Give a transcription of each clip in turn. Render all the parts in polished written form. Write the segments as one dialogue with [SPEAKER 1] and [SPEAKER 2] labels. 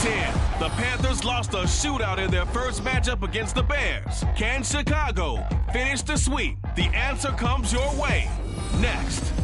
[SPEAKER 1] 10. The Panthers lost a shootout in their first matchup against the Bears. Can Chicago finish the sweep? The answer comes your way next.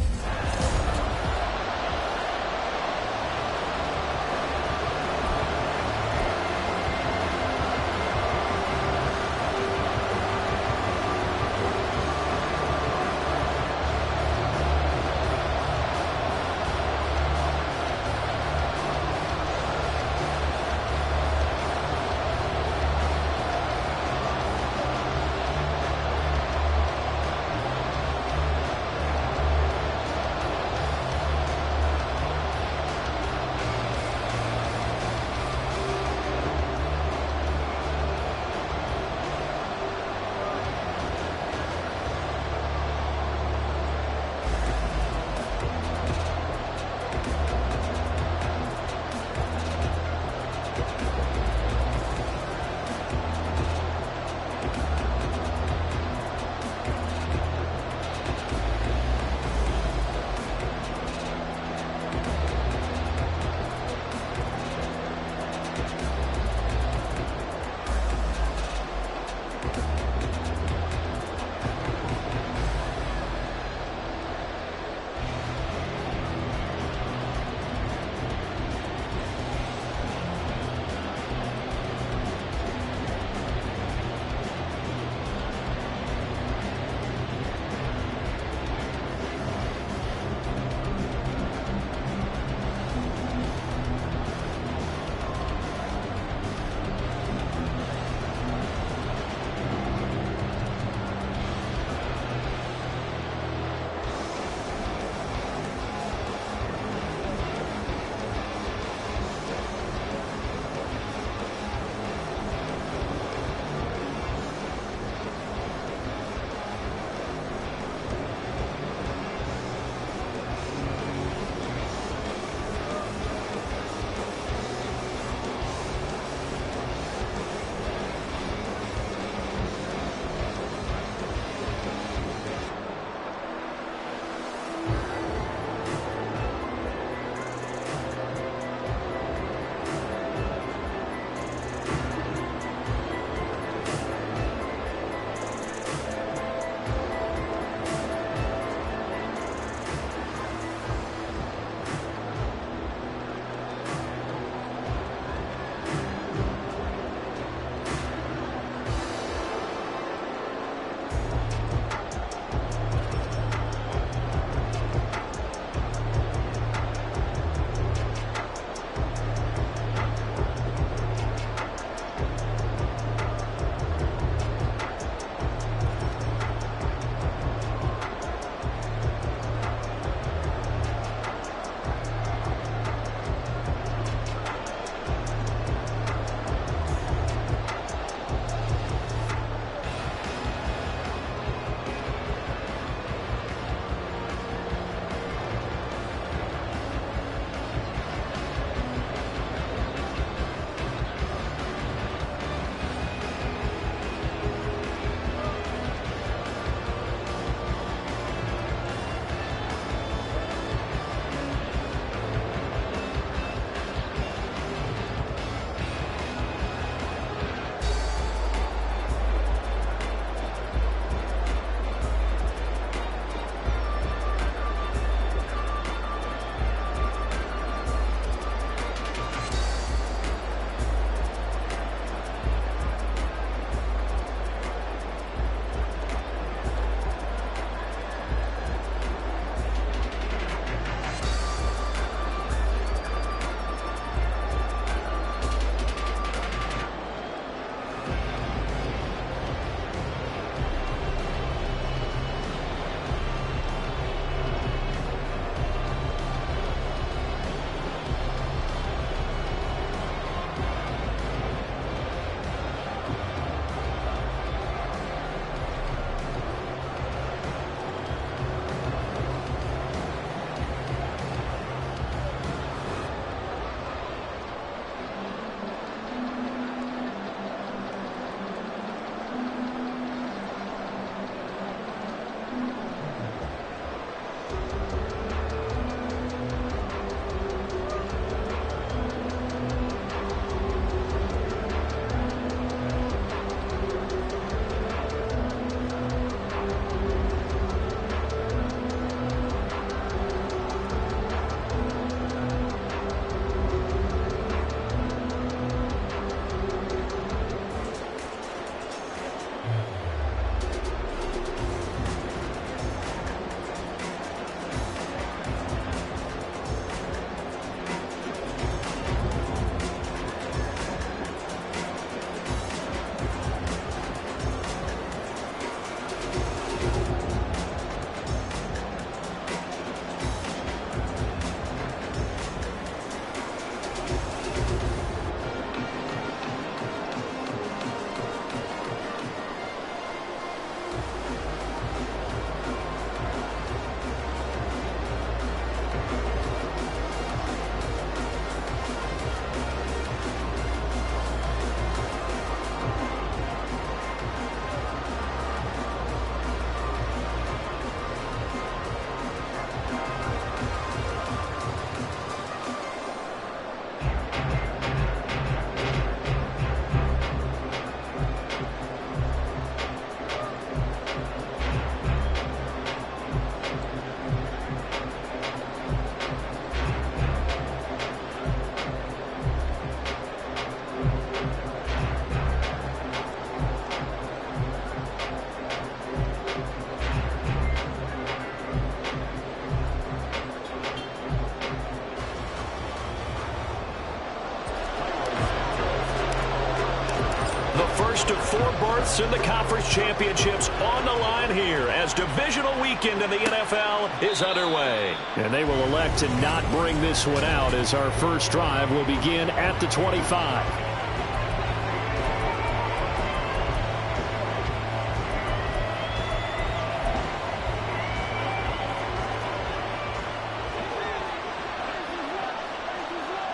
[SPEAKER 2] berths in the conference championships on the line here as divisional weekend in the NFL is underway.
[SPEAKER 3] And they will elect to not bring this one out as our first drive will begin at the 25.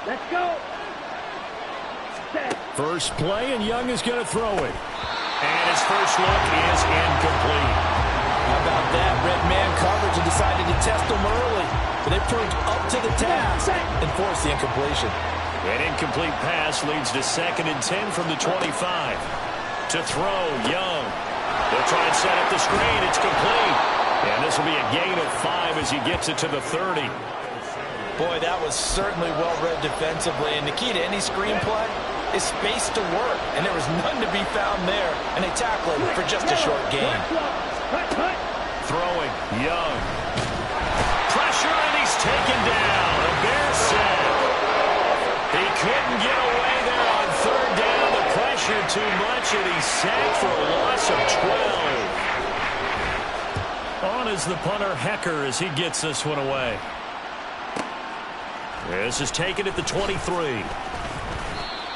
[SPEAKER 4] Let's go.
[SPEAKER 3] First play, and Young is going to throw it.
[SPEAKER 2] And his first look is incomplete.
[SPEAKER 5] How about that? Red man coverage and decided to test them early. But they proved up to the task and forced the incompletion.
[SPEAKER 2] An incomplete pass leads to 2nd and 10 from the 25. To throw, Young. They'll try and set up the screen. It's complete. And this will be a gain of 5 as he gets it to the 30.
[SPEAKER 5] Boy, that was certainly well-read defensively. And the key to any screenplay is space to work. And there was none to be found there. And they tackle it for just a short gain.
[SPEAKER 2] Throwing, Young. Pressure, and he's taken down. A Bear sack. He couldn't get away there on 3rd down. The pressure too much, and he's sacked for a loss of 12.
[SPEAKER 3] On is the punter, Hecker, as he gets this one away. This is taken at the 23.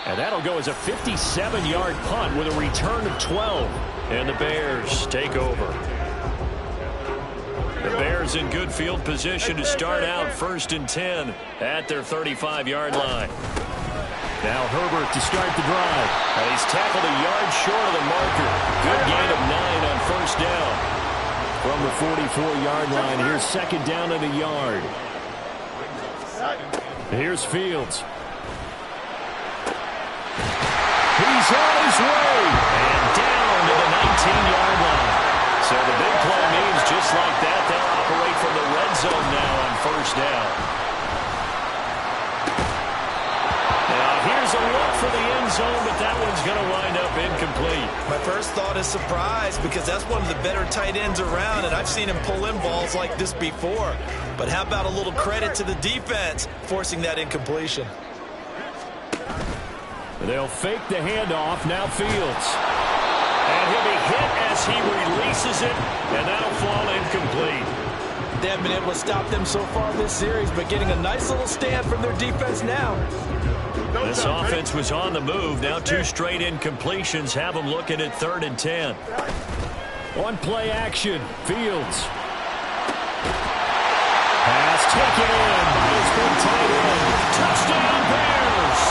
[SPEAKER 3] And that'll go as a 57-yard punt with a return of 12.
[SPEAKER 2] And the Bears take over. The Bears in good field position to start out 1st and 10 at their 35-yard line.
[SPEAKER 3] Now Herbert to start the drive.
[SPEAKER 2] And he's tackled a yard short of the marker. Good gain of 9 on 1st down.
[SPEAKER 3] From the 44-yard line, here's 2nd down and a yard. Here's Fields. He's on his way.
[SPEAKER 2] And down to the 19-yard line. So the big play means just like that, they'll operate from the red zone now on 1st down. Now here's a look for the end zone, but that one's going to wind up incomplete.
[SPEAKER 5] My first thought is surprise because that's one of the better tight ends around, and I've seen him pull in balls like this before. But how about a little credit to the defense forcing that incompletion?
[SPEAKER 3] They'll fake the handoff. Now Fields.
[SPEAKER 2] And he'll be hit as he releases it, and that'll fall incomplete.
[SPEAKER 5] They haven't been able to stop them so far this series, but getting a nice little stand from their defense now.
[SPEAKER 2] This offense was on the move. Now 2 straight incompletions have them looking at 3rd and 10.
[SPEAKER 3] On play action, Fields. Pass taken in by his big tight end.
[SPEAKER 2] Touchdown Bears!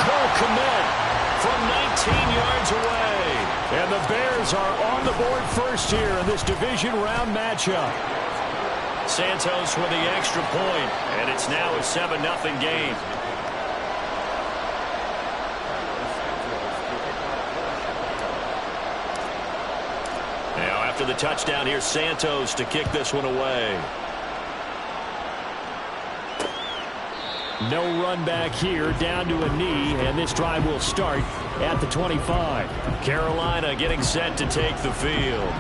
[SPEAKER 2] Cole Kmet from 19 yards away.
[SPEAKER 3] And the Bears are on the board first here in this division round matchup.
[SPEAKER 2] Santos with the extra point, and it's now a 7-0 game. Now after the touchdown, here's Santos to kick this one away.
[SPEAKER 3] No run back here, down to a knee, and this drive will start at the 25.
[SPEAKER 2] Carolina getting set to take the field.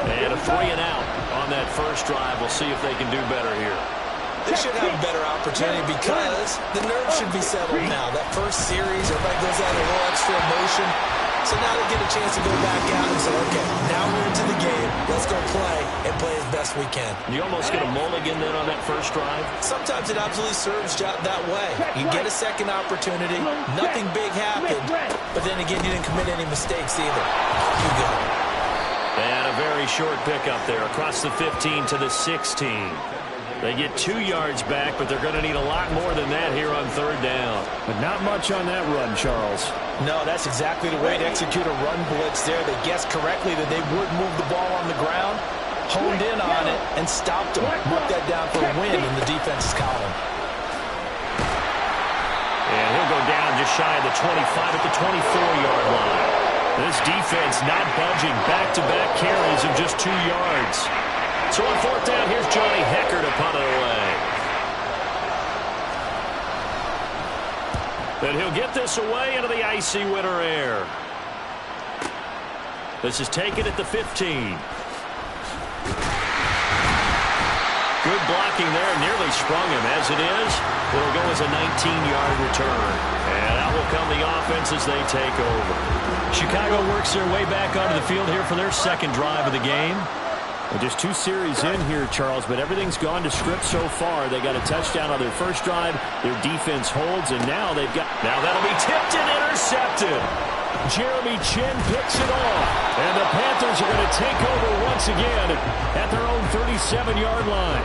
[SPEAKER 2] And a 3-and-out on that first drive. We'll see if they can do better here.
[SPEAKER 5] They should have a better opportunity because the nerves should be settled now. That first series, everybody goes out a little extra emotion. So now they get a chance to go back out and say, okay, now we're into the game. Let's go play and play as best we can.
[SPEAKER 2] You almost get a mulligan then on that first drive?
[SPEAKER 5] Sometimes it absolutely serves that way. You get a second opportunity. Nothing big happened. But then again, you didn't commit any mistakes either. Off you go.
[SPEAKER 2] And a very short pickup there across the 15 to the 16. They get 2 yards back, but they're going to need a lot more than that here on 3rd down.
[SPEAKER 3] But not much on that run, Charles.
[SPEAKER 5] No, that's exactly the way to execute a run blitz there. They guessed correctly that they would move the ball on the ground, honed in on it, and stopped them. Mark that down for a win in the defense's column.
[SPEAKER 2] And he'll go down just shy of the 25 at the 24-yard line. This defense not budging. Back-to-back carries of just 2 yards. So on 4th down, here's Johnny Hecker to punt it away. Then he'll get this away into the icy winter air. This is taken at the 15.
[SPEAKER 3] Good blocking there. Nearly sprung him. As it is, it'll go as a 19-yard return. And out will come the offense as they take over. Chicago works their way back onto the field here for their second drive of the game. Well, just 2 series in here, Charles, but everything's gone to script so far. They got a touchdown on their first drive. Their defense holds, and now they've got... Now that'll be tipped and intercepted. Jeremy Chin picks it off. And the Panthers are going to take over once again at their own 37-yard line.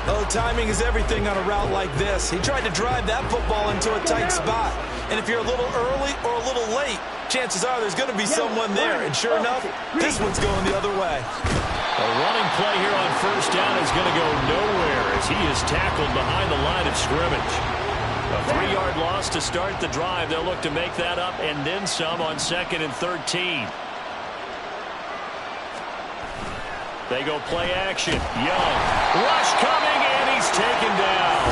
[SPEAKER 5] Oh, timing is everything on a route like this. He tried to drive that football into a tight spot. And if you're a little early or a little late, chances are there's going to be someone there. And sure enough, this one's going the other way.
[SPEAKER 3] A running play here on first down is going to go nowhere as he is tackled behind the line of scrimmage. A 3-yard loss to start the drive. They'll look to make that up and then some on 2nd and 13. They go play action. Young. Rush coming, and he's taken down.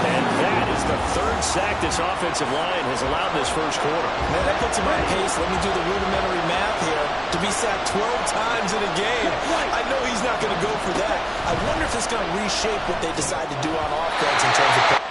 [SPEAKER 3] And that is the 3rd sack this offensive line has allowed this first quarter.
[SPEAKER 5] Man, that puts him on pace. Let me do the rudimentary math here. To be sacked 12 times in a game, I know he's not going to go for that. I wonder if it's going to reshape what they decide to do on offense in terms of...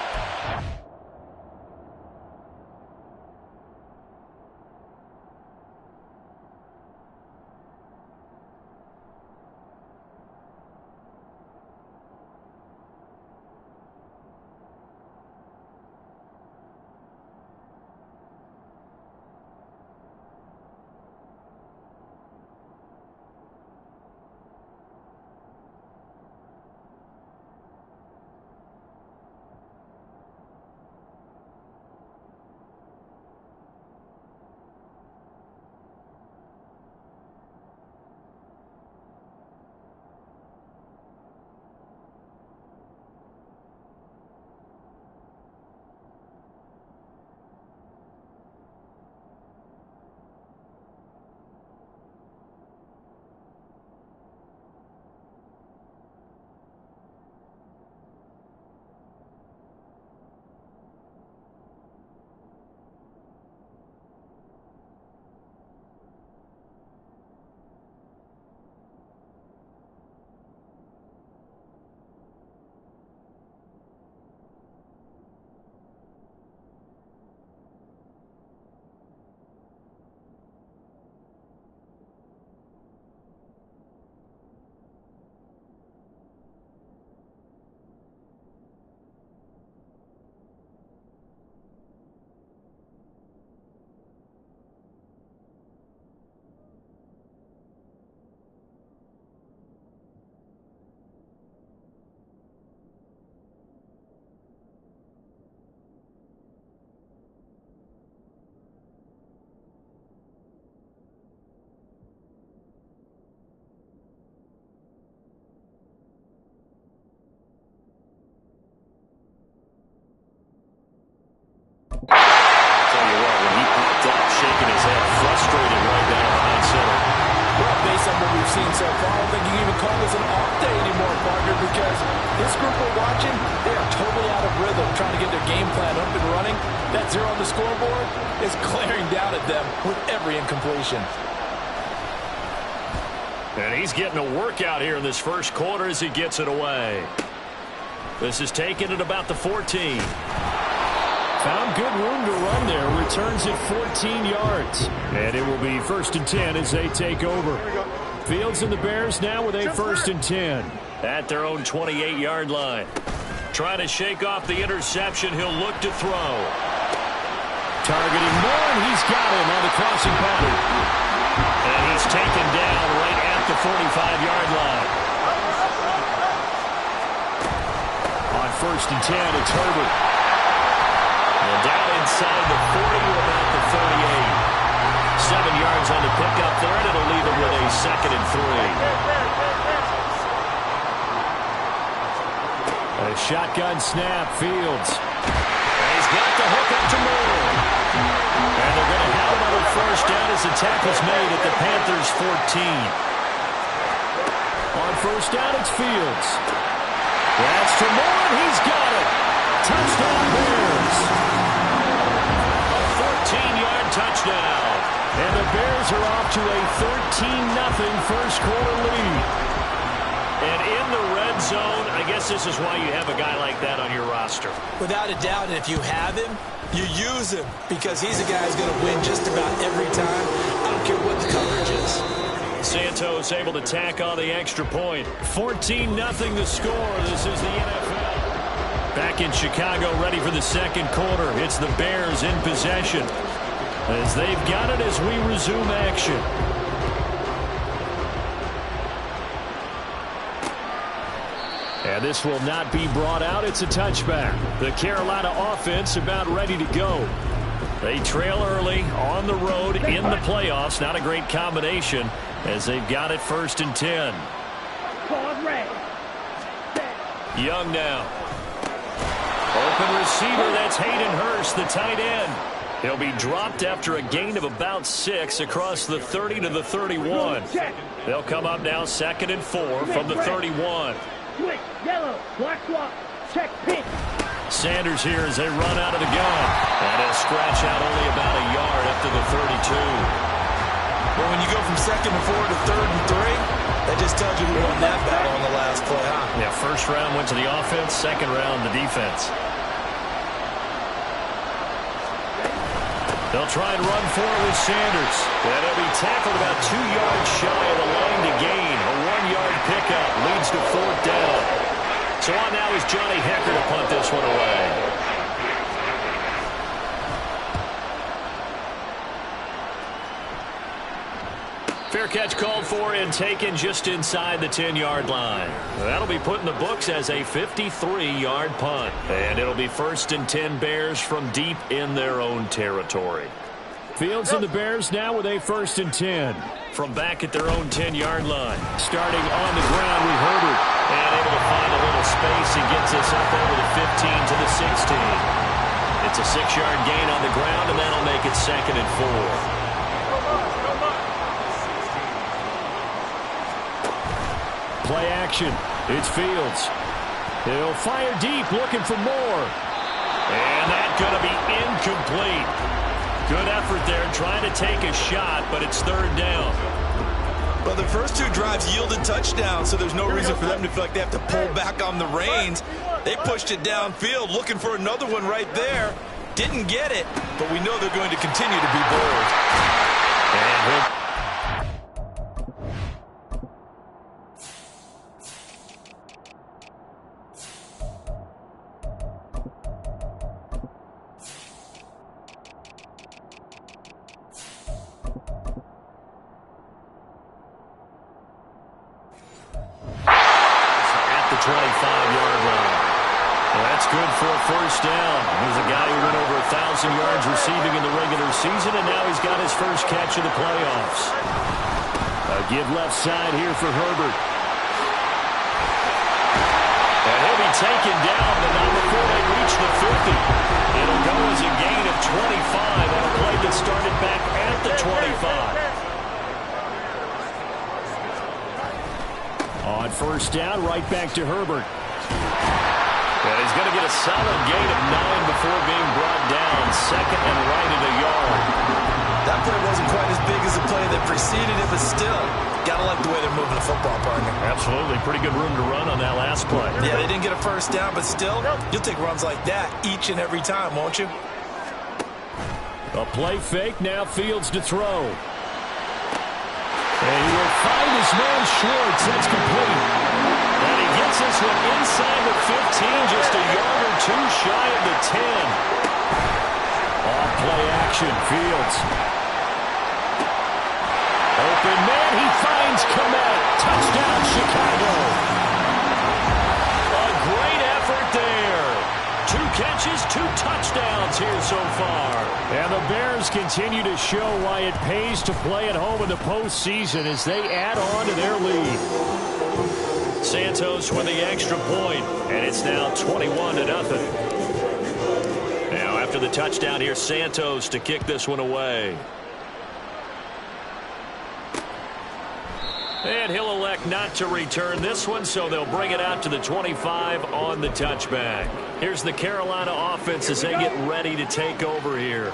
[SPEAKER 5] Seen so far, I don't think you can even call this an off day anymore, partner, because this group we're watching, they are totally out of rhythm, trying to get their game plan up and running. That 0 on the scoreboard is glaring down at them with every incompletion.
[SPEAKER 3] And he's getting a workout here in this first quarter as he gets it away. This is taken at about the 14. Found good room to run there. Returns it 14 yards. And it will be 1st and 10 as they take over. Fields and the Bears now with a 1st and 10. At their own 28-yard line. Trying to shake off the interception. He'll look to throw. Targeting Moore, and he's got him on the crossing pattern. And he's taken down right at the 45-yard line. On 1st and 10, it's Herbert. And down inside the 40 to about the 38. 7 yards on the pickup there, and it'll leave him with a 2nd and 3. A shotgun snap, Fields. And he's got the hook up to Moore. And they're going to have him on the 1st down as the tackle's made at the Panthers' 14. On 1st down, it's Fields. That's to Moore, and he's got it. Touchdown, Bears. A 14-yard touchdown. And the Bears are off to a 13-0 first quarter lead. And in the red zone, I guess this is why you have a guy like that on your roster.
[SPEAKER 5] Without a doubt, and if you have him, you use him because he's a guy who's going to win just about every time. I don't care what the coverage is.
[SPEAKER 3] Santos able to tack on the extra point. 14-0 the score. This is the NFL. Back in Chicago, ready for the second quarter. It's the Bears in possession as they've got it as we resume action. And this will not be brought out. It's a touchback. The Carolina offense about ready to go. They trail early on the road in the playoffs. Not a great combination as they've got it 1st and 10. Young now. Open receiver, that's Hayden Hurst, the tight end. He'll be dropped after a gain of about 6 across the 30 to the 31. They'll come up now 2nd and 4 from the 31.
[SPEAKER 4] Yellow, black swap, check, pink.
[SPEAKER 3] Sanders here as they run out of the gun. And he'll scratch out only about a yard up to the 32.
[SPEAKER 5] Well, when you go from 2nd and 4 to 3rd and 3, that just tells you who won that battle on the last play, huh?
[SPEAKER 3] Yeah, first round went to the offense, second round the defense. They'll try and run for it with Sanders. And he'll be tackled about 2 yards shy of the line to gain. A 1-yard pickup leads to 4th down. So on now is Johnny Hecker to punt this one away. Fair catch called for and taken just inside the 10-yard line. That'll be put in the books as a 53-yard punt. And it'll be 1st and 10 Bears from deep in their own territory. Fields and the Bears now with a 1st and 10. From back at their own 10-yard line. Starting on the ground with Herbert. And able to find a little space and gets us up over the 15 to the 16. It's a 6-yard gain on the ground, and that'll make it 2nd and 4. Play action. It's Fields. He'll fire deep, looking for more. And that's going to be incomplete. Good effort there, trying to take a shot, but it's 3rd down.
[SPEAKER 5] Well, the first 2 drives yielded touchdowns, so there's no reason for them to feel like they have to pull back on the reins. They pushed it downfield, looking for another one right there. Didn't get it, but we know they're going to continue to be bold.
[SPEAKER 3] And at the 25-yard line. Well, that's good for a 1st down. He's a guy who went over 1,000 yards receiving in the regular season, and now he's got his first catch of the playoffs. A give left side here for Herbert. And he'll be taken down, but not before they reach the 50. It'll go as a gain of 25 on a play that started back at the 25. On 1st down, right back to Herbert. And he's going to get a solid gain of 9 before being brought down. 2nd and right at a yard.
[SPEAKER 5] That play wasn't quite as big as the play that preceded it, but still, got to like the way they're moving the football, partner.
[SPEAKER 3] Absolutely. Pretty good room to run on that last play.
[SPEAKER 5] Yeah, they didn't get a 1st down, but still, you'll take runs like that each and every time, won't you?
[SPEAKER 3] A play fake, now Fields to throw. And he will find his man Schwartz. That's complete. And he gets this one inside the 15, just a yard or 2 shy of the 10. Off play action, Fields. Open man, he finds Komet. Touchdown, Chicago. A great effort there. 2 catches, 2 touchdowns here so far. And the Bears continue to show why it pays to play at home in the postseason as they add on to their lead. Santos with the extra point, and it's now 21-0. Now after the touchdown here, Santos to kick this one away. And he'll elect not to return this one, so they'll bring it out to the 25 on the touchback. Here's the Carolina offense as they get ready to take over here.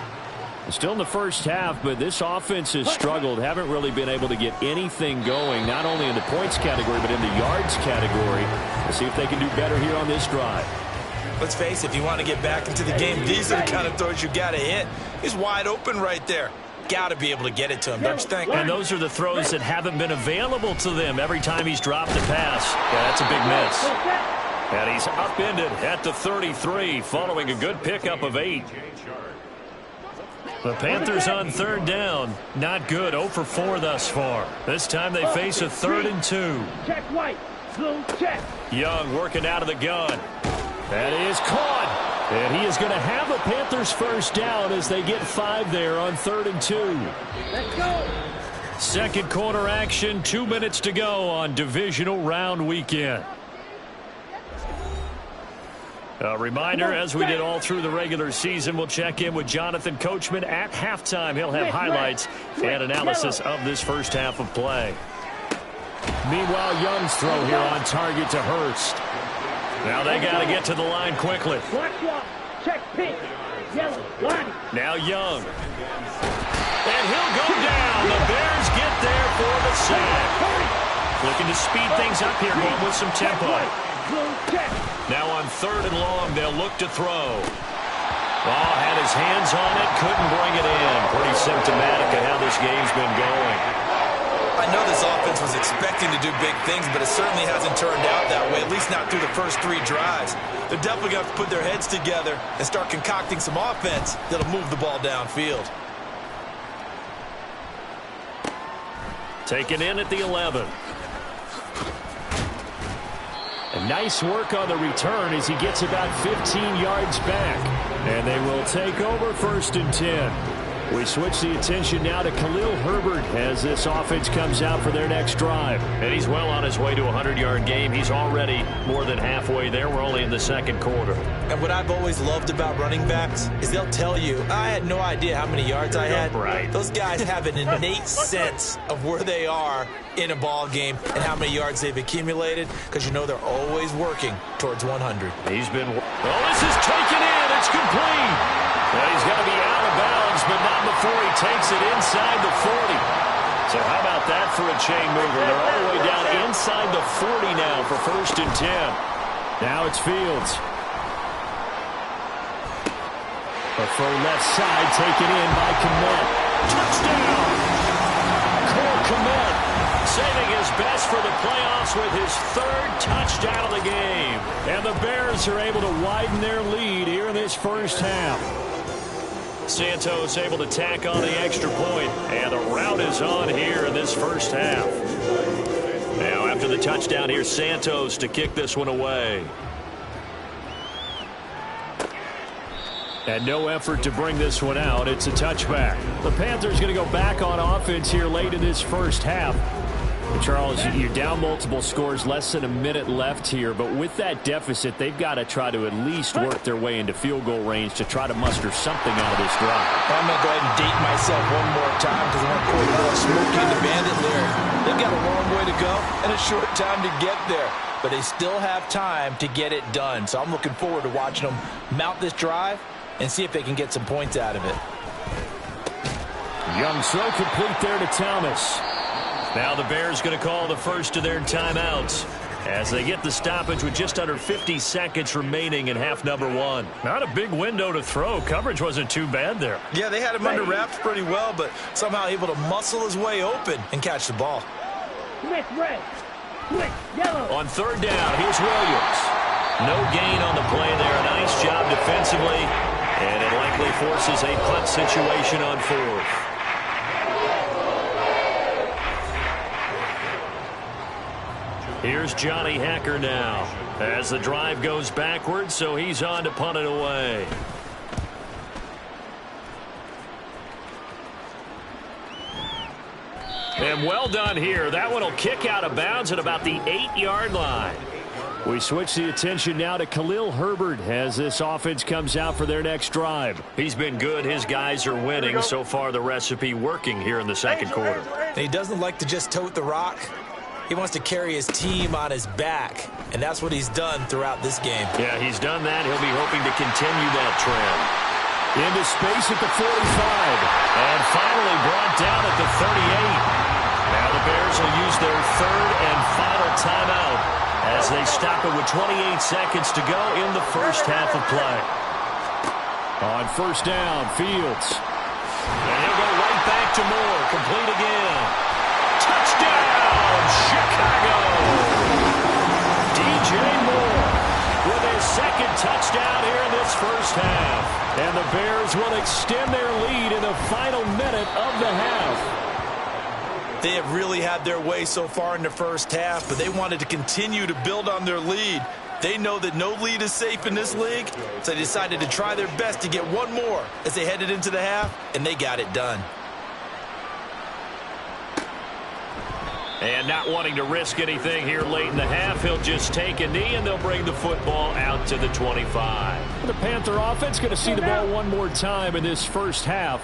[SPEAKER 3] Still in the first half, but this offense has struggled. Haven't really been able to get anything going, not only in the points category, but in the yards category. We'll see if they can do better here on this drive.
[SPEAKER 5] Let's face it, if you want to get back into the game, these are the kind of throws you got to hit. He's wide open right there. Got to be able to get it to him, don't you think?
[SPEAKER 3] And those are the throws that haven't been available to them every time he's dropped a pass. Yeah, that's a big miss. And he's upended at the 33 following a good pickup of 8. The Panthers on third down. Not good. 0 for 4 thus far. This time they face a 3rd and 2.
[SPEAKER 4] Check white. Blue check.
[SPEAKER 3] Young working out of the gun. That is caught. And he is going to have a Panthers first down as they get 5 there on 3rd and 2.
[SPEAKER 4] Let's go.
[SPEAKER 3] Second quarter action. 2 minutes to go on divisional round weekend. A reminder, as we did all through the regular season, we'll check in with Jonathan Coachman at halftime. He'll have highlights and analysis of this first half of play. Meanwhile, Young's throw here on target to Hurst. Now they got to get to the line quickly.
[SPEAKER 4] Black swap. Check pink. Yellow. Line.
[SPEAKER 3] Now Young. And he'll go down. The Bears get there for the sack. Looking to speed things up here, going with some tempo. Now on 3rd and long, they'll look to throw. Ball had his hands on it, couldn't bring it in. Pretty symptomatic of how this game's been going.
[SPEAKER 5] I know this offense was expecting to do big things, but it certainly hasn't turned out that way, at least not through the first 3 drives. They're definitely going to have to put their heads together and start concocting some offense that'll move the ball downfield.
[SPEAKER 3] Taken in at the 11. And nice work on the return as he gets about 15 yards back. And they will take over 1st and 10. We switch the attention now to Khalil Herbert as this offense comes out for their next drive. And he's well on his way to a 100-yard game. He's already more than halfway there. We're only in the second quarter.
[SPEAKER 5] And what I've always loved about running backs is they'll tell you, I had no idea how many yards I had.
[SPEAKER 3] Right.
[SPEAKER 5] Those guys have an innate sense of where they are in a ball game and how many yards they've accumulated, because you know they're always working towards 100.
[SPEAKER 3] He's been... Oh, this is taken in. It's complete. Well, he's got to be out of bounds, but not before he takes it inside the 40. So how about that for a chain mover? They're all the way down inside the 40 now for 1st and 10. Now it's Fields. The throw left side taken in by Kmet. Touchdown! Cole Kmet saving his best for the playoffs with his 3rd touchdown of the game. And the Bears are able to widen their lead here in this first half. Santos able to tack on the extra point, and the route is on here in this first half. Now after the touchdown, here's Santos to kick this one away. And no effort to bring this one out. It's a touchback. The Panthers going to go back on offense here late in this first half. Charles, you're down multiple scores, less than a minute left here, but with that deficit, they've got to try to at least work their way into field goal range to try to muster something out of this drive.
[SPEAKER 5] I'm going to go ahead and date myself one more time because I want to quote more Smokey and the Bandit lyric. They've got a long way to go and a short time to get there, but they still have time to get it done. So I'm looking forward to watching them mount this drive and see if they can get some points out of it.
[SPEAKER 3] Young throw complete there to Thomas. Now the Bears going to call the first of their timeouts as they get the stoppage with just under 50 seconds remaining in half number 1. Not a big window to throw. Coverage wasn't too bad there.
[SPEAKER 5] Yeah, they had him under wraps pretty well, but somehow able to muscle his way open and catch the ball.
[SPEAKER 4] Switch red. Switch yellow.
[SPEAKER 3] On 3rd down, here's Williams. No gain on the play there. Nice job defensively, and it likely forces a punt situation on 4th. Here's Johnny Hacker now as the drive goes backwards, so he's on to punt it away. And well done here. That one will kick out of bounds at about the 8-yard line. We switch the attention now to Khalil Herbert as this offense comes out for their next drive. He's been good. His guys are winning. So far, the recipe working here in the second quarter.
[SPEAKER 5] He doesn't like to just tote the rock. He wants to carry his team on his back, and that's what he's done throughout this game.
[SPEAKER 3] Yeah, he's done that. He'll be hoping to continue that trend. Into space at the 45. And finally brought down at the 38. Now the Bears will use their third and final timeout as they stop it with 28 seconds to go in the first half of play. On first down, Fields. And he'll go right back to Moore. Complete again. Touchdown, Chicago! DJ Moore with his second touchdown here in this first half. And the Bears will extend their lead in the final minute of the half.
[SPEAKER 5] They have really had their way so far in the first half, but they wanted to continue to build on their lead. They know that no lead is safe in this league, so they decided to try their best to get one more as they headed into the half, and they got it done.
[SPEAKER 3] And not wanting to risk anything here late in the half, he'll just take a knee, and they'll bring the football out to the 25. The Panther offense going to see the ball one more time in this first half.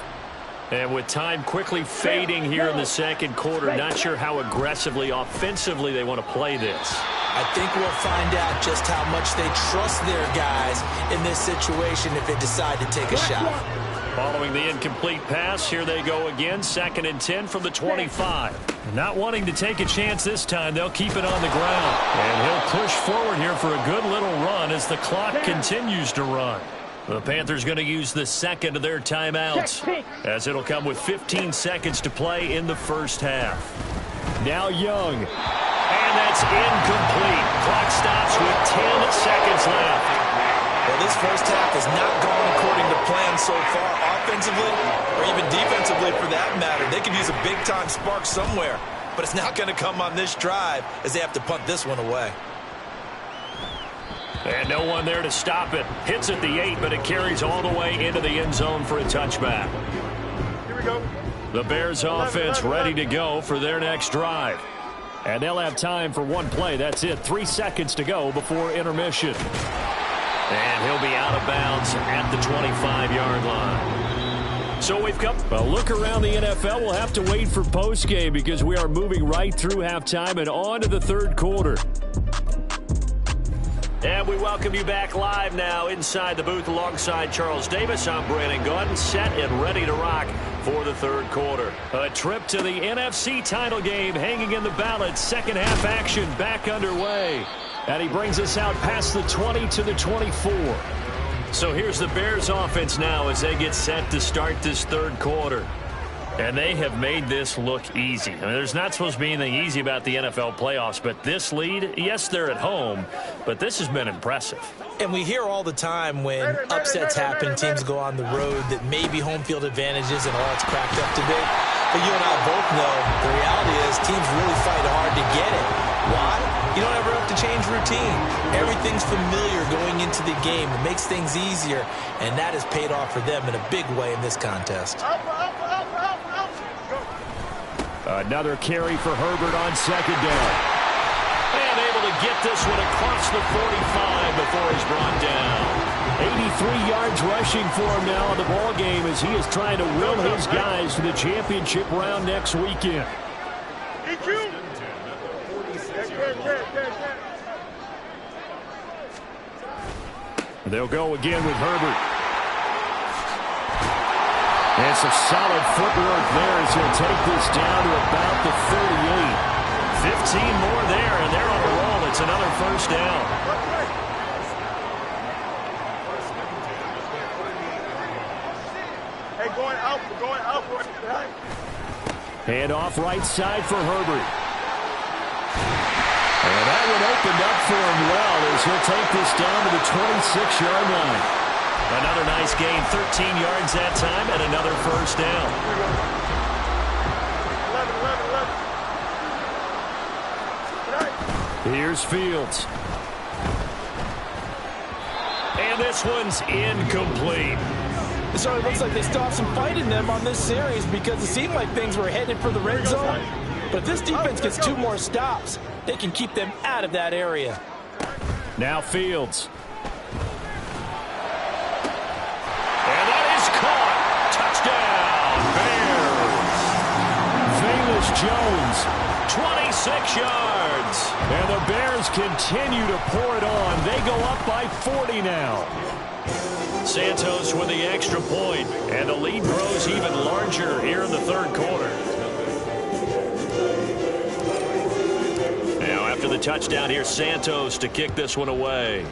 [SPEAKER 3] And with time quickly fading here in the second quarter, not sure how aggressively, offensively they want to play this.
[SPEAKER 5] I think we'll find out just how much they trust their guys in this situation if they decide to take a shot.
[SPEAKER 3] Following the incomplete pass, here they go again, 2nd and 10 from the 25. Not wanting to take a chance this time, they'll keep it on the ground. And he'll push forward here for a good little run as the clock continues to run. The Panthers going to use the second of their timeouts as it'll come with 15 seconds to play in the first half. Now Young. And that's incomplete. Clock stops with 10 seconds left.
[SPEAKER 5] Well, this first half has not gone according to plan so far, offensively or even defensively for that matter. They could use a big-time spark somewhere, but it's not going to come on this drive as they have to punt this one away.
[SPEAKER 3] And no one there to stop it. Hits at the 8, but it carries all the way into the end zone for a touchback.
[SPEAKER 6] Here we go.
[SPEAKER 3] The Bears offense ready to go for their next drive. And they'll have time for one play. That's it. 3 seconds to go before intermission. And he'll be out of bounds at the 25-yard line. So we've come a look around the NFL. We'll have to wait for postgame because we are moving right through halftime and on to the third quarter. And we welcome you back live now inside the booth alongside Charles Davis. I'm Brandon Gunn, set and ready to rock for the third quarter. A trip to the NFC title game hanging in the balance. Second half action back underway. And he brings us out past the 20 to the 24. So here's the Bears offense now as they get set to start this third quarter. And they have made this look easy. I mean, there's not supposed to be anything easy about the NFL playoffs, but this lead, yes, they're at home, but this has been impressive.
[SPEAKER 5] And we hear all the time when upsets happen, teams go on the road, that maybe home field advantage isn't all it's cracked up to be. But you and I both know the reality is teams really fight hard to get it. Why? You don't ever have to change routine. Everything's familiar going into the game. It makes things easier, and that has paid off for them in a big way in this contest.
[SPEAKER 3] Another carry for Herbert on second down. And able to get this one across the 45 before he's brought down. 83 yards rushing for him now in the ball game as he is trying to will his guys to the championship round next weekend. They'll go again with Herbert. And some solid footwork there as he'll take this down to about the 38. 15 more there, and they're on a roll. It's another first down.
[SPEAKER 6] Hey, going out.
[SPEAKER 3] Hand off right side for Herbert. And that one opened up for him well as he'll take this down to the 26-yard line. Another nice gain, 13 yards that time, and another first down.
[SPEAKER 6] 11.
[SPEAKER 3] Here's Fields. And this one's incomplete.
[SPEAKER 5] It certainly looks like they still have some fight in them on this series because it seemed like things were headed for the red zone. But if this defense gets 2 more stops, they can keep them out of that area.
[SPEAKER 3] Now Fields. And that is caught. Touchdown, Bears. Velus Jones, 26 yards. yards.
[SPEAKER 2] And the Bears continue to pour it on. They go up by 40 now.
[SPEAKER 3] Santos with the extra point, and the lead grows even larger here in the third quarter. Now after the touchdown, here's Santos to kick this one away.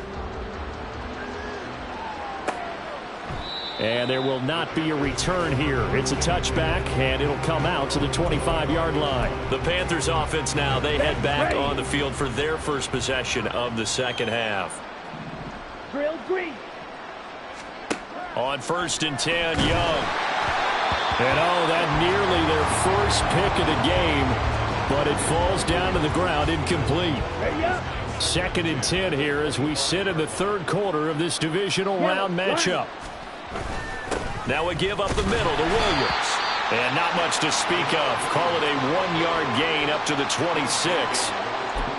[SPEAKER 2] And there will not be a return here. It's a touchback, and it'll come out to the 25-yard line.
[SPEAKER 3] The Panthers offense now, they head back on the field for their first possession of the second half.
[SPEAKER 4] Drill green.
[SPEAKER 3] On 1st and 10, Young.
[SPEAKER 2] And that nearly their first pick of the game, but it falls down to the ground incomplete.
[SPEAKER 4] Hurry up.
[SPEAKER 2] 2nd and 10 here as we sit in the third quarter of this divisional round matchup.
[SPEAKER 3] Now we give up the middle to Williams. And not much to speak of. Call it a 1-yard gain up to the 26.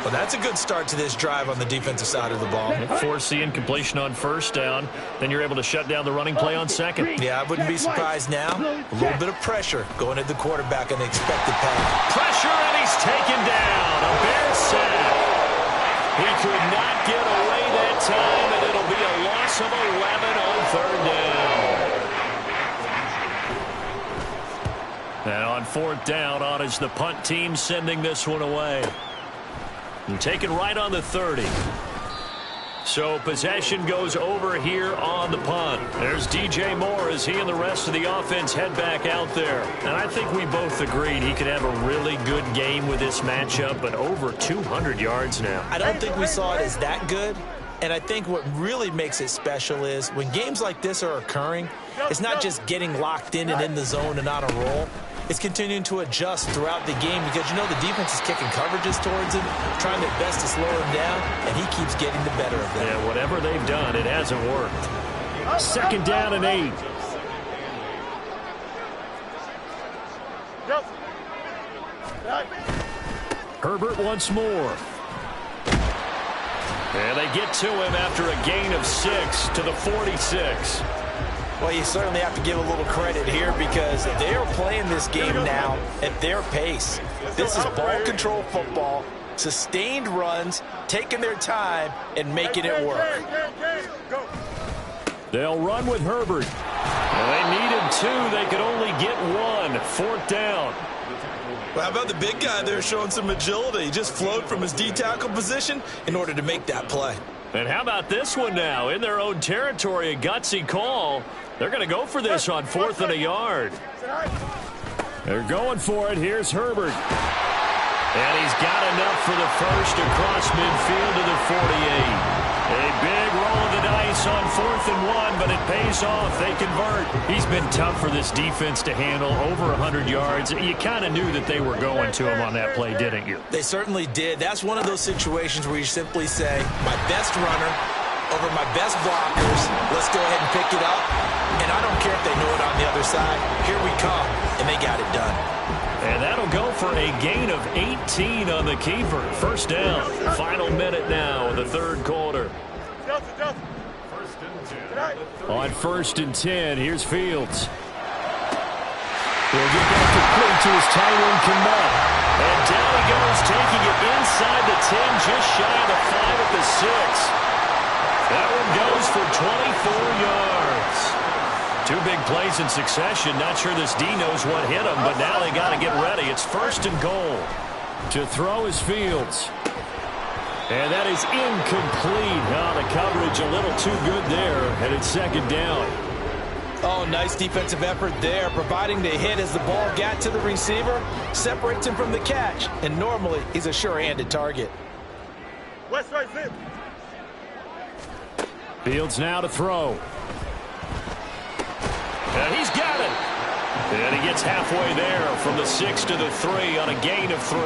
[SPEAKER 5] Well, that's a good start to this drive on the defensive side of the ball.
[SPEAKER 3] Force the incompletion on 1st down. Then you're able to shut down the running play on 2nd.
[SPEAKER 5] Yeah, I wouldn't be surprised now. A little bit of pressure going at the quarterback on the expected pass.
[SPEAKER 3] Pressure, and he's taken down. A Bears sack. He could not get away that time, and it'll be a loss of 11 on 3rd down. And on 4th down, on is the punt team sending this one away. And taken right on the 30. So possession goes over here on the punt. There's DJ Moore as he and the rest of the offense head back out there. And I think we both agreed he could have a really good game with this matchup, but over 200 yards now.
[SPEAKER 5] I don't think we saw it as that good. And I think what really makes it special is when games like this are occurring, it's not just getting locked in and in the zone and on a roll. It's continuing to adjust throughout the game because, you know, the defense is kicking coverages towards him, trying their best to slow him down, and he keeps getting the better of them.
[SPEAKER 3] Yeah, whatever they've done, it hasn't worked.
[SPEAKER 2] 2nd down and 8. Herbert once more.
[SPEAKER 3] And they get to him after a gain of 6 to the 46.
[SPEAKER 5] Well, you certainly have to give a little credit here because they are playing this game now at their pace. This is ball control football, sustained runs, taking their time, and making it work.
[SPEAKER 2] They'll run with Herbert.
[SPEAKER 3] Well, they needed 2. They could only get 1. 4th down.
[SPEAKER 5] Well, how about the big guy there showing some agility? He just flowed from his D-tackle position in order to make that play.
[SPEAKER 3] And how about this one now? In their own territory, a gutsy call. They're going to go for this on 4th and a yard.
[SPEAKER 2] They're going for it. Here's Herbert.
[SPEAKER 3] And he's got enough for the first across midfield to the 48. A big roll of the dice on 4th and 1, but it pays off. They convert. He's been tough for this defense to handle, over 100 yards. You kind of knew that they were going to him on that play, didn't you?
[SPEAKER 5] They certainly did. That's one of those situations where you simply say, my best runner over my best blockers. Let's go ahead and pick it up. And I don't care if they know it on the other side. Here we come. And they got it done.
[SPEAKER 3] And that'll go for a gain of 18 on the keeper. 1st down. Final minute now of the third quarter.
[SPEAKER 2] On 1st and 10, here's Fields. He'll get back to quick to his tight end, Kmet.
[SPEAKER 3] And down he goes, taking it inside the 10, just shy of the 5 at the 6. That one goes for 24 yards. 2 big plays in succession. Not sure this D knows what hit him, but now they got to get ready. It's 1st and goal.
[SPEAKER 2] To throw is Fields. And that is incomplete. The coverage a little too good there, and it's 2nd down.
[SPEAKER 5] Oh, nice defensive effort there, providing the hit as the ball got to the receiver, separates him from the catch, and normally he's a sure-handed target.
[SPEAKER 6] West right, zip.
[SPEAKER 2] Fields now to throw.
[SPEAKER 3] And he's got it. And he gets halfway there from the 6 to the 3 on a gain of 3.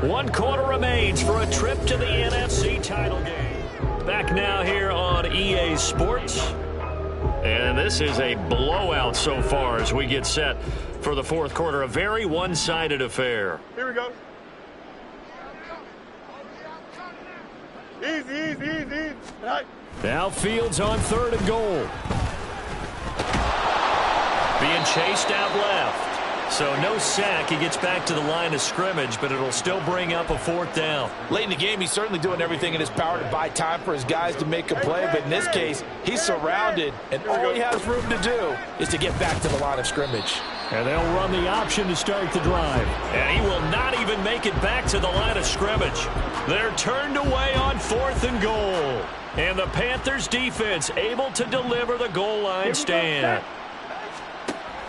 [SPEAKER 3] One quarter remains for a trip to the NFC title game. Back now here on EA Sports. And this is a blowout so far as we get set for the fourth quarter. A very one-sided affair.
[SPEAKER 6] Here we go. Easy. Right.
[SPEAKER 2] Now Fields on 3rd and goal.
[SPEAKER 3] Being chased out left. So no sack. He gets back to the line of scrimmage, but it'll still bring up a 4th down.
[SPEAKER 5] Late in the game, he's certainly doing everything in his power to buy time for his guys to make a play. But in this case, he's surrounded, and all he has room to do is to get back to the line of scrimmage.
[SPEAKER 3] And they'll run the option to start the drive. And he will not even make it back to the line of scrimmage. They're turned away on 4th and goal. And the Panthers defense able to deliver the goal line stand.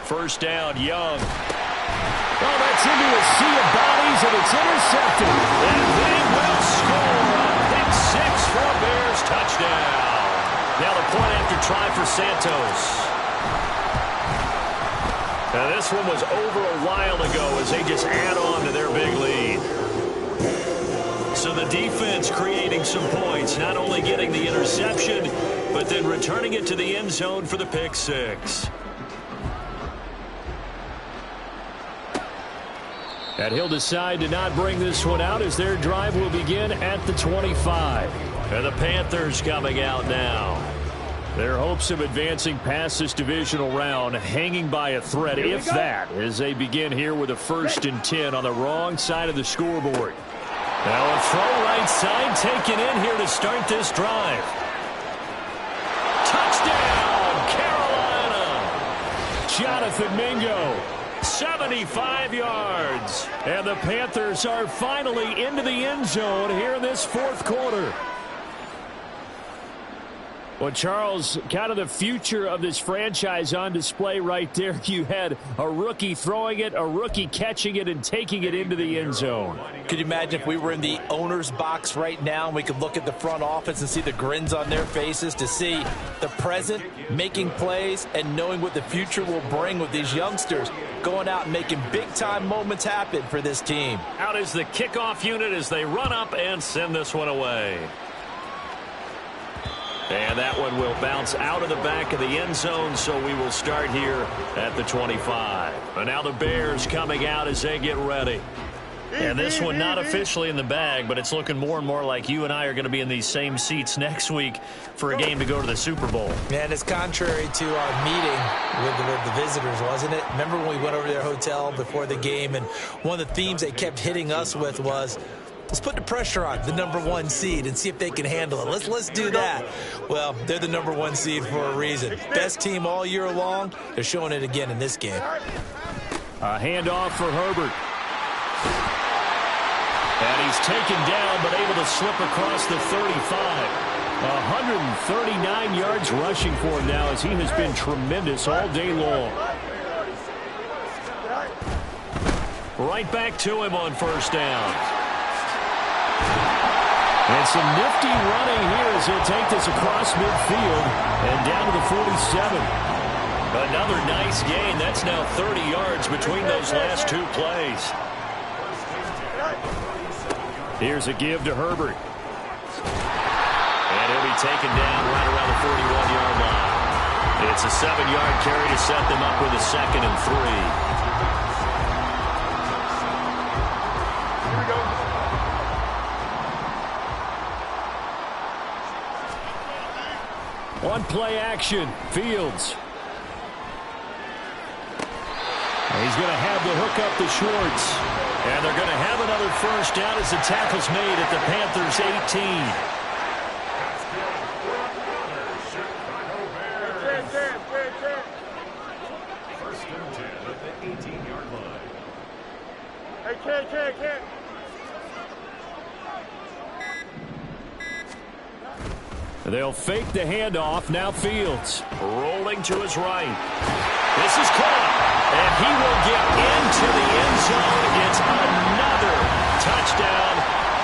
[SPEAKER 3] First down, Young. Oh, that's into a sea of bodies, and it's intercepted. And they will score a pick 6 for a Bears touchdown. Now the point after try for Santos. Now this one was over a while ago as they just add on to their big lead. So the defense creating some points, not only getting the interception, but then returning it to the end zone for the pick 6. And he'll decide to not bring this one out as their drive will begin at the 25. And the Panthers coming out now. Their hopes of advancing past this divisional round hanging by a thread, if that, as they begin here with a 1st and 10 on the wrong side of the scoreboard. Now a throw right side taken in here to start this drive. Touchdown, Carolina! Jonathan Mingo. 75 yards. And the Panthers are finally into the end zone here in this 4th quarter. Well, Charles, kind of the future of this franchise on display right there. You had a rookie throwing it, a rookie catching it, and taking it into the end zone.
[SPEAKER 5] Could you imagine if we were in the owner's box right now and we could look at the front office and see the grins on their faces, to see the present making plays and knowing what the future will bring with these youngsters going out and making big-time moments happen for this team.
[SPEAKER 3] Out is the kickoff unit as they run up and send this one away. And that one will bounce out of the back of the end zone, so we will start here at the 25. And now the Bears coming out as they get ready. And this one not officially in the bag, but it's looking more and more like you and I are going to be in these same seats next week for a game to go to the Super Bowl.
[SPEAKER 5] Man, it's contrary to our meeting with the visitors, wasn't it? Remember when we went over to their hotel before the game, and one of the themes they kept hitting us with was, let's put the pressure on the #1 seed and see if they can handle it. Let's do that. Well, they're the #1 seed for a reason. Best team all year long. They're showing it again in this game.
[SPEAKER 3] A handoff for Herbert. And he's taken down, but able to slip across the 35. 139 yards rushing for him now as he has been tremendous all day long. Right back to him on 1st down. And some nifty running here as he'll take this across midfield and down to the 47. Another nice gain. That's now 30 yards between those last 2 plays. Here's a give to Herbert. And he'll be taken down right around the 41-yard line. It's a 7-yard carry to set them up with a 2nd and 3. One play action. Fields. He's going to have the hook up to Schwartz. And they're going to have another 1st down as the tackle's made at the Panthers' 18. They'll fake the handoff. Now Fields rolling to his right. This is caught, and he will get into the end zone. It's another touchdown.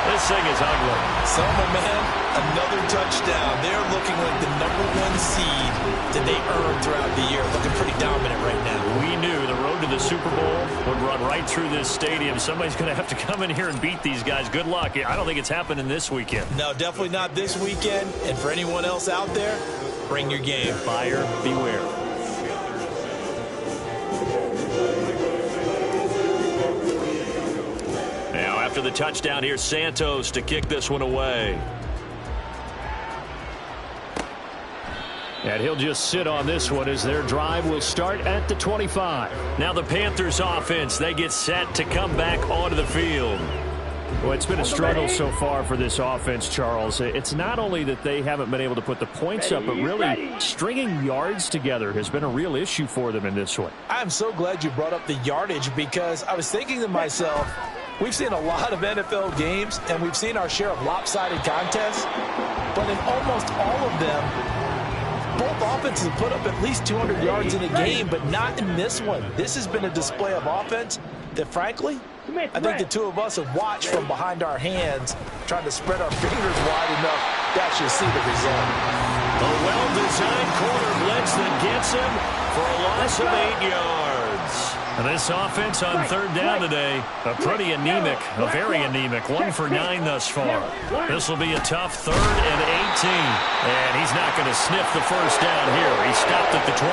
[SPEAKER 3] This thing is ugly.
[SPEAKER 5] Selma, man, another touchdown. They're looking like the #1 seed that they earned throughout the year. Looking pretty dominant right now.
[SPEAKER 3] We knew the road to the Super Bowl would run right through this stadium. Somebody's going to have to come in here and beat these guys. Good luck. I don't think it's happening this weekend.
[SPEAKER 5] No, definitely not this weekend. And for anyone else out there, bring your game.
[SPEAKER 3] Buyer beware. Now, after the touchdown, here's Santos to kick this one away. And he'll just sit on this one as their drive will start at the 25. Now the Panthers offense, they get set to come back onto the field. Well, it's been a struggle so far for this offense, Charles. It's not only that they haven't been able to put the points up, but really stringing yards together has been a real issue for them in this one.
[SPEAKER 5] I'm so glad you brought up the yardage because I was thinking to myself, we've seen a lot of NFL games and we've seen our share of lopsided contests, but in almost all of them, both offenses put up at least 200 yards in a game, but not in this one. This has been a display of offense that, frankly, I think the two of us have watched from behind our hands, trying to spread our fingers wide enough to actually see the result.
[SPEAKER 2] A well-designed corner blitz that gets him for a loss of 8 yards.
[SPEAKER 3] And this offense on third down today, pretty anemic, very anemic. 1 for 9 thus far. This will be a tough 3rd and 18. And he's not going to sniff the first down here. He stopped at the 25.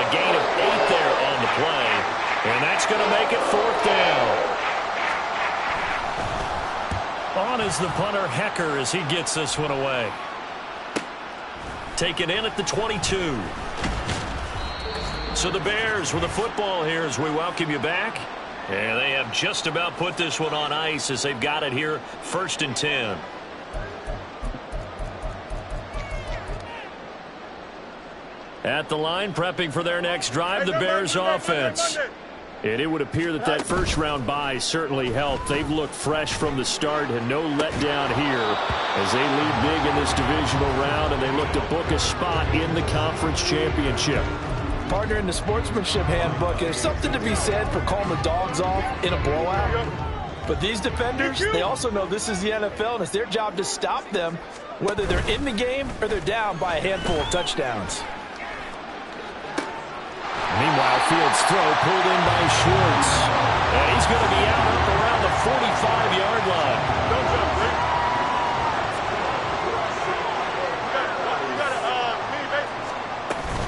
[SPEAKER 3] A gain of 8 there on the play. And that's going to make it 4th down. On is the punter, Hecker, as he gets this one away. Taken in at the 22. So the Bears with the football here as we welcome you back. And they have just about put this one on ice as they've got it here, 1st and 10. At the line, prepping for their next drive, the Bears offense. And it would appear that that first-round bye certainly helped. They've looked fresh from the start and no letdown here as they lead big in this divisional round, and they look to book a spot in the conference championship.
[SPEAKER 5] Partner, in the sportsmanship handbook, there's something to be said for calling the dogs off in a blowout. But these defenders, they also know this is the NFL, and it's their job to stop them, whether they're in the game or they're down by a handful of touchdowns.
[SPEAKER 3] Meanwhile, Fields' throw pulled in by Schwartz. And he's going to be out up around the 45-yard line.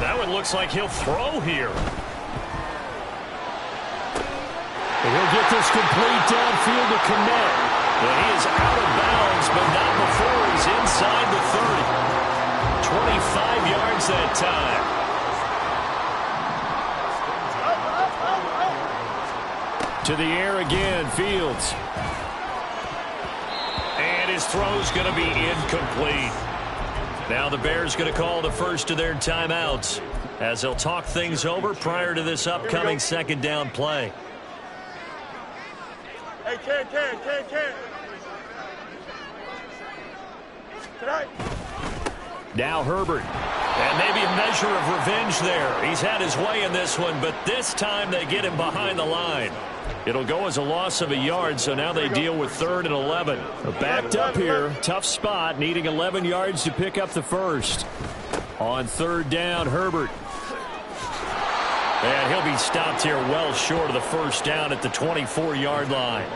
[SPEAKER 3] That one looks like he'll throw here. And he'll get this complete downfield to connect. And he is out of bounds, but not before he's inside the 30. 25 yards that time. To the air again, Fields. And his throw's going to be incomplete. Now the Bears going to call the first of their timeouts as they'll talk things over prior to this upcoming second down play.
[SPEAKER 6] Hey, Ken. Tonight.
[SPEAKER 3] Now Herbert. And maybe a measure of revenge there. He's had his way in this one, but this time they get him behind the line. It'll go as a loss of a yard, so now they deal with 3rd and 11. Backed up here, tough spot, needing 11 yards to pick up the first. On 3rd down, Herbert. And he'll be stopped here well short of the first down at the 24-yard line.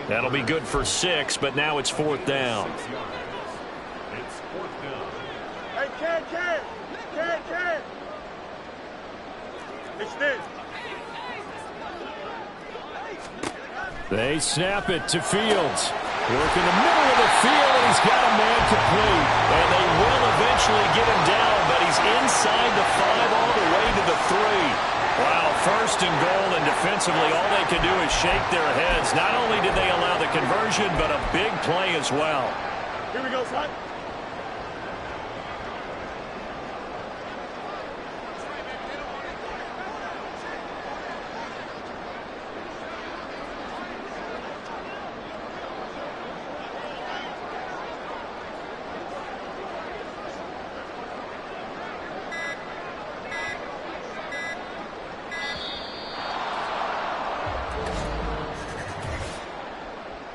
[SPEAKER 3] That'll be good for 6, but now it's 4th down.
[SPEAKER 6] Hey, Ken. It's this.
[SPEAKER 3] They snap it to Fields. Work in the middle of the field, and he's got a man complete. And they will eventually get him down, but he's inside the 5 all the way to the 3. Wow, 1st and goal, and defensively all they can do is shake their heads. Not only did they allow the conversion, but a big play as well.
[SPEAKER 6] Here we go, son.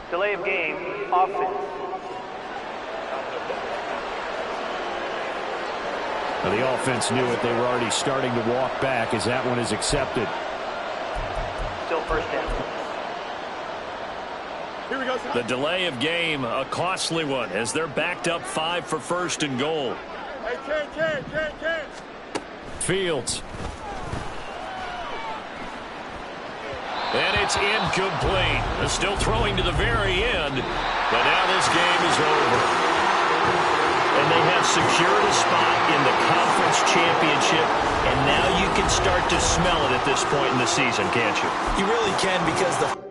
[SPEAKER 4] Delay of game, offense.
[SPEAKER 3] Now the offense knew it. They were already starting to walk back as that one is accepted.
[SPEAKER 4] Still 1st down.
[SPEAKER 6] Here we go, son.
[SPEAKER 3] The delay of game, a costly one, as they're backed up 5 for 1st and goal.
[SPEAKER 6] Hey, Ken.
[SPEAKER 3] Fields. And it's incomplete. They're still throwing to the very end, but now this game is over. And they have secured a spot smell it at this point in the season, can't you?
[SPEAKER 5] You really can, because the